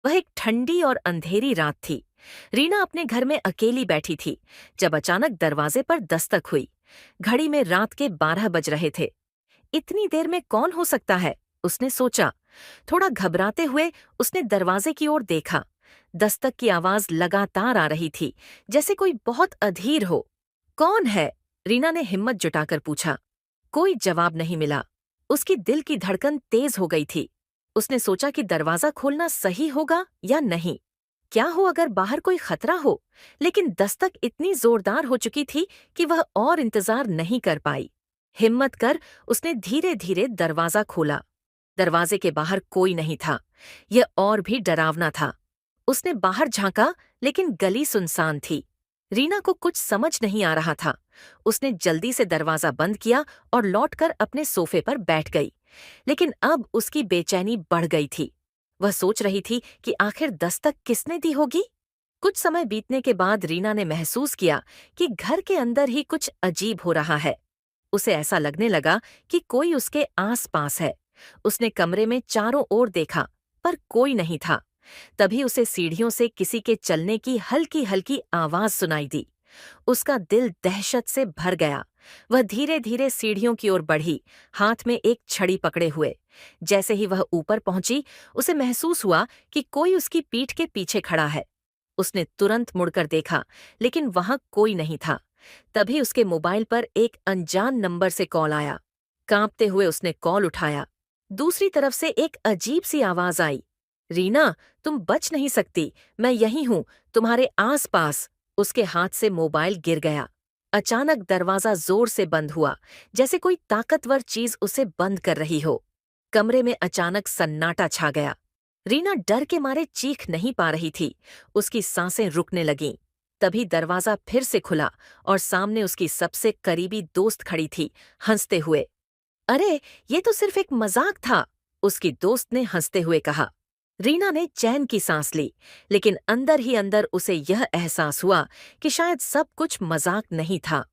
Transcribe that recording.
वह एक ठंडी और अंधेरी रात थी। रीना अपने घर में अकेली बैठी थी जब अचानक दरवाजे पर दस्तक हुई। घड़ी में रात के 12 बज रहे थे। इतनी देर में कौन हो सकता है, उसने सोचा। थोड़ा घबराते हुए उसने दरवाजे की ओर देखा। दस्तक की आवाज लगातार आ रही थी, जैसे कोई बहुत अधीर हो। कौन है? रीना ने हिम्मत जुटाकर पूछा। कोई जवाब नहीं मिला। उसकी दिल की धड़कन तेज हो गई थी। उसने सोचा कि दरवाजा खोलना सही होगा या नहीं। क्या हो अगर बाहर कोई खतरा हो? लेकिन दस्तक इतनी जोरदार हो चुकी थी कि वह और इंतजार नहीं कर पाई। हिम्मत कर उसने धीरे धीरे दरवाजा खोला। दरवाजे के बाहर कोई नहीं था। यह और भी डरावना था। उसने बाहर झांका, लेकिन गली सुनसान थी। रीना को कुछ समझ नहीं आ रहा था। उसने जल्दी से दरवाजा बंद किया और लौटकर अपने सोफे पर बैठ गई। लेकिन अब उसकी बेचैनी बढ़ गई थी। वह सोच रही थी कि आखिर दस्तक किसने दी होगी। कुछ समय बीतने के बाद रीना ने महसूस किया कि घर के अंदर ही कुछ अजीब हो रहा है। उसे ऐसा लगने लगा कि कोई उसके आस-पास है। उसने कमरे में चारों ओर देखा, पर कोई नहीं था। तभी उसे सीढ़ियों से किसी के चलने की हल्की-हल्की आवाज सुनाई दी। उसका दिल दहशत से भर गया। वह धीरे-धीरे सीढ़ियों की ओर बढ़ी, हाथ में एक छड़ी पकड़े हुए। जैसे ही वह ऊपर पहुंची, उसे महसूस हुआ कि कोई उसकी पीठ के पीछे खड़ा है। उसने तुरंत मुड़कर देखा, लेकिन वहां कोई नहीं था। तभी उसके मोबाइल पर एक अनजान नंबर से कॉल आया। कांपते हुए उसने कॉल उठाया। दूसरी तरफ से एक अजीब सी आवाज आई। रीना, तुम बच नहीं सकती। मैं यहीं हूं, तुम्हारे आस-पास। उसके हाथ से मोबाइल गिर गया। अचानक दरवाजा जोर से बंद हुआ, जैसे कोई ताकतवर चीज उसे बंद कर रही हो। कमरे में अचानक सन्नाटा छा गया। रीना डर के मारे चीख नहीं पा रही थी। उसकी सांसें रुकने लगीं। तभी दरवाजा फिर से खुला और सामने उसकी सबसे करीबी दोस्त खड़ी थी, हंसते हुए। अरे, ये तो सिर्फ एक मजाक था, उसकी दोस्त ने हंसते हुए कहा। रीना ने चैन की सांस ली, लेकिन अंदर ही अंदर उसे यह एहसास हुआ कि शायद सब कुछ मजाक नहीं था।